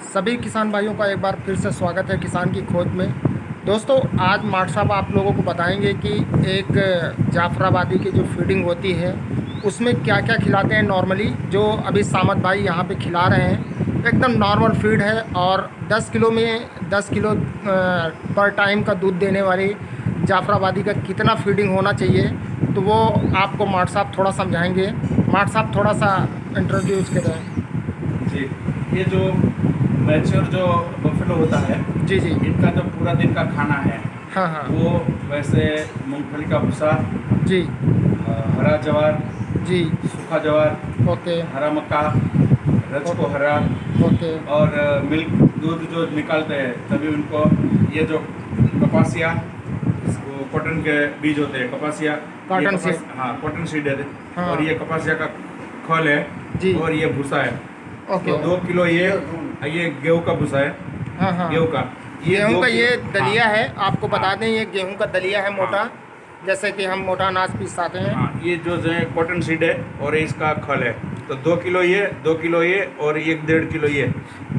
सभी किसान भाइयों का एक बार फिर से स्वागत है किसान की खोज में। दोस्तों, आज माट साहब आप लोगों को बताएंगे कि एक जाफराबादी की जो फीडिंग होती है उसमें क्या क्या खिलाते हैं। नॉर्मली जो अभी सामत भाई यहाँ पे खिला रहे हैं एकदम नॉर्मल फीड है और 10 किलो में 10 किलो पर टाइम का दूध देने वाली जाफराबादी का कितना फीडिंग होना चाहिए तो वो आपको माट साहब थोड़ा समझाएंगे। माट साहब थोड़ा सा इंट्रोड्यूस करें। जी। ये जो मैच्योर जो बफेलो होता है, जी जी। इनका जो पूरा दिन का खाना है हाँ हाँ। वो वैसे मूंगफली का भूसा, जी हरा ज्वार, जी। सूखा ज्वार, ओके हरा मक्का, रच को हरा ओके और मिल्क दूध जो निकालते हैं तभी उनको ये जो कपासिया, वो कॉटन के बीज होते हैं, कपासिया, कॉटन सीड। हाँ कॉटन सीड है। हाँ। और ये कपासिया का खल है जी। और ये भूसा है। ओके। तो 2 किलो ये गेहूं का भूसा है। हाँ हाँ। गेहूं का गेहूं का ये दलिया हाँ, है, आपको बता दें ये गेहूं का दलिया है मोटा, हाँ। जैसे कि हम मोटा अनाज पीसाते हैं। हाँ, ये जो है कॉटन सीड है और इसका खल है। तो 2 किलो ये, 2 किलो ये और 1.5 किलो ये।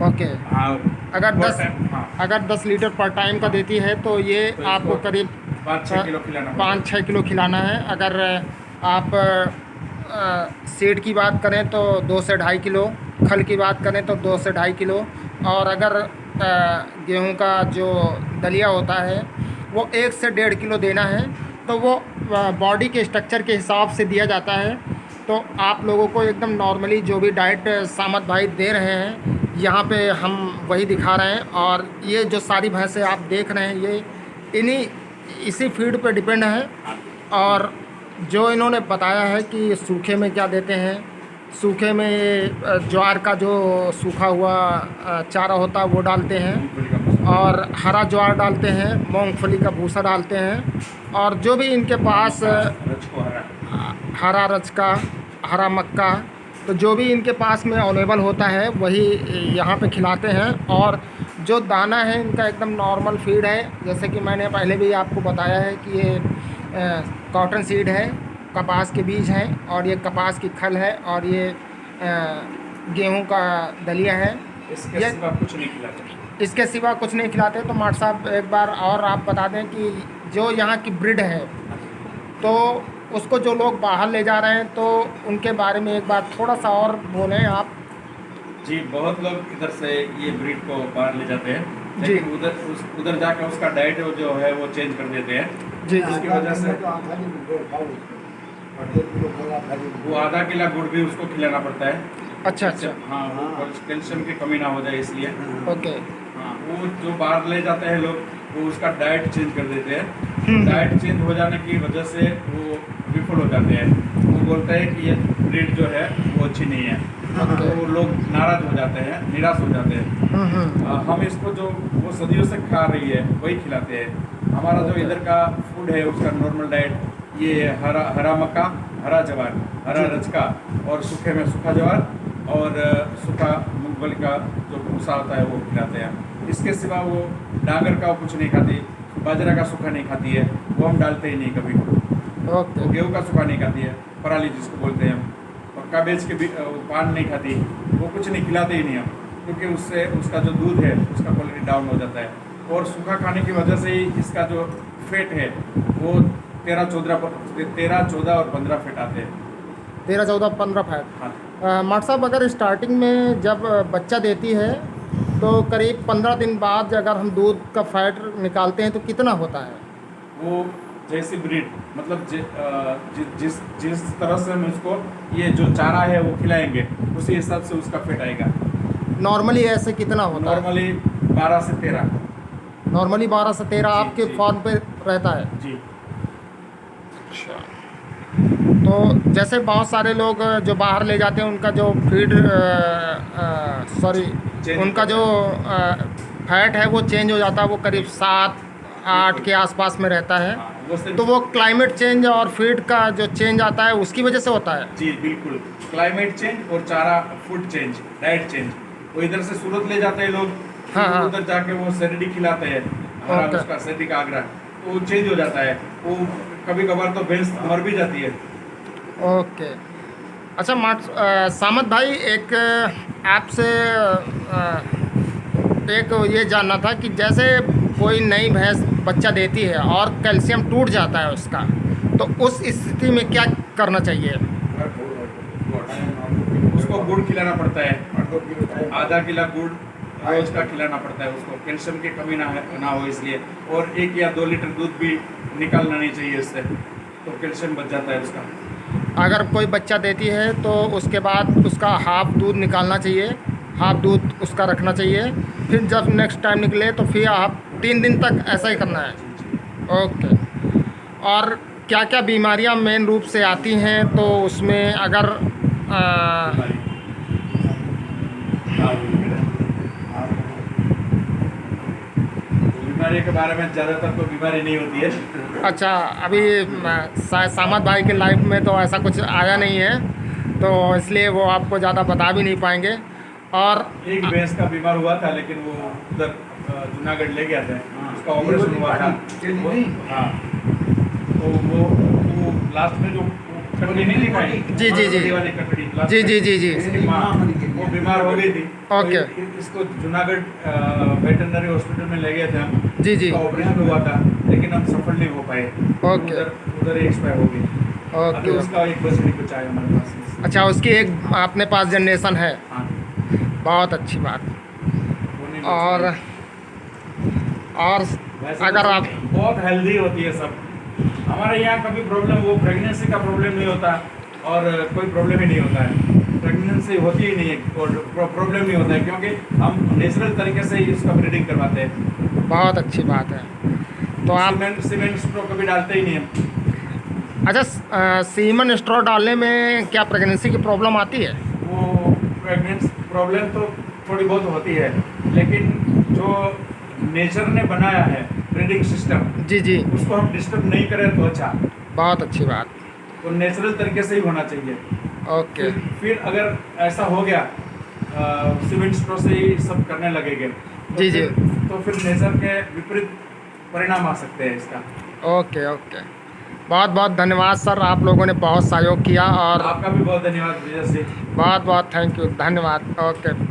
ओके। हाँ। अगर पर 10 टाइम, हाँ, अगर 10 लीटर पर टाइम का देती है तो ये तो आपको इसको करीब 5-6 किलो खिलाना पड़ेगा। 5-6 किलो खिलाना है। अगर आप सीड की बात करें तो 2 से 2.5 किलो, खल की बात करें तो 2 से 2.5 किलो, और अगर गेहूं का जो दलिया होता है वो 1 से 1.5 किलो देना है। तो वो बॉडी के स्ट्रक्चर के हिसाब से दिया जाता है। तो आप लोगों को एकदम नॉर्मली जो भी डाइट सामत भाई दे रहे हैं यहाँ पे हम वही दिखा रहे हैं। और ये जो सारी भैंसें आप देख रहे हैं ये इन्हीं इसी फीड पे डिपेंड है। और जो इन्होंने बताया है कि सूखे में क्या देते हैं, सूखे में ये ज्वार का जो सूखा हुआ चारा होता है वो डालते हैं, मूंगफली का भूसा। और हरा ज्वार डालते हैं, मूंगफली का भूसा डालते हैं, और जो भी इनके पास रच को हरा। हरा रच का, हरा मक्का, तो जो भी इनके पास में अवेलेबल होता है वही यहाँ पे खिलाते हैं। और जो दाना है इनका एकदम नॉर्मल फीड है, जैसे कि मैंने पहले भी आपको बताया है कि ये कॉटन सीड है, कपास के बीज हैं, और ये कपास की खल है, और ये गेहूं का दलिया है। इसके ये सिवा कुछ नहीं खिलाते। इसके सिवा कुछ नहीं खिलाते। तो माट साहब एक बार और आप बता दें कि जो यहाँ की ब्रीड है तो उसको जो लोग बाहर ले जा रहे हैं तो उनके बारे में एक बार थोड़ा सा और बोलें आप। जी, बहुत लोग इधर से ये ब्रीड को बाहर ले जाते हैं, जी। लेकिन उधर जाकर उसका डाइट जो है वो चेंज कर देते हैं। जी इसकी वजह से वो आधा किलो गुड़ भी उसको खिलाना पड़ता है। अच्छा अच्छा। हाँ, वो कैल्शियम की कमी ना हो जाए इसलिए। ओके। हाँ, वो जो बाहर ले जाते हैं लोग वो उसका डाइट चेंज कर देते हैं। डाइट चेंज हो जाने की वजह से वो विफल हो जाते हैं। वो बोलते हैं कि ये ब्रीड जो है वो अच्छी नहीं है। ओके। तो वो लोग नाराज हो जाते हैं, निराश हो जाते हैं। हम इसको जो वो सदियों से खा रही है वही खिलाते हैं। हमारा जो इधर का फूड है उसका नॉर्मल डाइट ये हरा मक्का, हरा ज्वार, हरा रचका, और सूखे में सूखा ज्वार और सूखा मूंगफली का जो भूसा होता है वो खिलाते हैं। इसके सिवा वो डांगर का कुछ नहीं खाती, बाजरा का सूखा नहीं खाती है, वो हम डालते ही नहीं कभी। ओके। गेहूँ का सूखा नहीं खाती है, पराली जिसको बोलते हैं हम, और काबेज के भी पान नहीं खाती, वो कुछ नहीं खिलाते ही नहीं हम, क्योंकि उससे उसका जो दूध है उसका क्वालिटी डाउन हो जाता है। और सूखा खाने की वजह से ही इसका जो फेट है वो 13, 14 और 15 फेट आते हैं। 13, 14, 15 फैट। हाँ। माट साहब, अगर स्टार्टिंग में जब बच्चा देती है तो करीब 15 दिन बाद अगर हम दूध का फैट निकालते हैं तो कितना होता है? वो जैसी ब्रीड, मतलब जिस तरह से हम उसको ये जो चारा है वो खिलाएंगे उसी हिसाब से उसका फेट आएगा। नॉर्मली ऐसे कितना होता है? नॉर्मली 12 से 13। नॉर्मली 12 से 13 जी, आपके जी। फार्म पे रहता है। जी। अच्छा। तो जैसे बहुत सारे लोग जो बाहर ले जाते हैं उनका जो फीड सॉरी चेंज उनका जो फैट है वो चेंज हो जाता है, वो करीब 7-8 के आसपास में रहता है। हाँ, वो सिर्फ तो वो क्लाइमेट चेंज और फीड का जो चेंज आता है उसकी वजह से होता है। जी बिल्कुल, क्लाइमेट चेंज और चारा फूड चेंज, डाइट चेंज। वो इधर से सूरत ले जाते हैं लोग, हाँ, हाँ। उधर जाके वो सेरेडी खिलाते हैं, हरा ओके। उसका सेरेडी का आगरा, तो वो चेंज हो जाता है। वो कभी कभार तो भैंस मर भी जाती है। ओके। अच्छा सामत भाई, एक आपसे एक ये जानना था कि जैसे कोई नई भैंस बच्चा देती है और कैल्शियम टूट जाता है उसका, तो उस स्थिति में क्या करना चाहिए? उसको गुड़ खिलाना पड़ता है, आधा किलो गुड़ रोज का खिलाना पड़ता है उसको, कैल्शियम की कमी ना हो इसलिए। और 1 या 2 लीटर दूध भी निकालना नहीं चाहिए इससे, तो कैल्शियम बच जाता है उसका। अगर कोई बच्चा देती है तो उसके बाद उसका हाफ दूध निकालना चाहिए, हाफ दूध उसका रखना चाहिए, फिर जब नेक्स्ट टाइम निकले तो फिर आप 3 दिन तक ऐसा ही करना है। ओके। और क्या क्या बीमारियां मेन रूप से आती हैं, तो उसमें अगर बीमारी के बारे में ज़्यादातर तो बीमारी नहीं होती है। अच्छा, अभी सामत भाई के लाइफ में तो ऐसा कुछ आया नहीं है, तो इसलिए वो आपको ज़्यादा बता भी नहीं पाएंगे। और एक भैंस का बीमार हुआ था, लेकिन वो उधर जूनागढ़ ले गया था, उसका ऑपरेशन हुआ था। हाँ, तो वो लास्ट में जो ककड़ी नहीं दिखाई, जी जी जी वाली ककड़ी, जी जी जी जी उसकी माँ वो बीमार हो गई थी। ओके। तो इसको जूनागढ़ वेटरनरी हॉस्पिटल में ले गए थे हम। जी जी। उसका ऑपरेशन हुआ था, लेकिन हम सफल नहीं हो पाए। ओके। उधर एक्सपायर हो गई। अभी ओके। उसका एक बच्चा नहीं बचा है हमारे पास। अच्छा, उसकी एक अपने पास जनरेशन है, हाँ, बहुत अच्छी बात। वो नहीं बचा और है। वैसे अगर तो आप बहुत हेल्दी होती है सब। हमारे यहाँ कभी प्रॉब्लम, वो प्रेगनेंसी का प्रॉब्लम नहीं होता, और कोई प्रॉब्लम ही नहीं होता है। प्रेगनेंसी होती ही नहीं है और प्रॉब्लम नहीं होता है, क्योंकि हम नेचुरल तरीके से ही उसका ब्रीडिंग करवाते हैं। बहुत अच्छी बात है। तो आप सीमेंट स्ट्रो कभी डालते ही नहीं हम। अच्छा, सीमन स्ट्रॉ डालने में क्या प्रेगनेंसी की प्रॉब्लम आती है? वो प्रेगनेंसी प्रॉब्लम तो थोड़ी बहुत होती है, लेकिन जो नेचर ने बनाया है ब्रीडिंग सिस्टम, जी जी, उसको हम डिस्टर्ब नहीं करें तो अच्छा। बहुत अच्छी बात। तो नेचुरल तरीके से ही होना चाहिए। ओके। फिर अगर ऐसा हो गया, सीमेंट स्ट्रो से ही सब करने लगेंगे, जी जी। तो फिर नेचर के विपरीत परिणाम आ सकते हैं इसका। ओके ओके, बहुत बहुत धन्यवाद सर, आप लोगों ने बहुत सहयोग किया। और आपका भी बहुत धन्यवाद विजय जी। बहुत बहुत थैंक यू, धन्यवाद। ओके।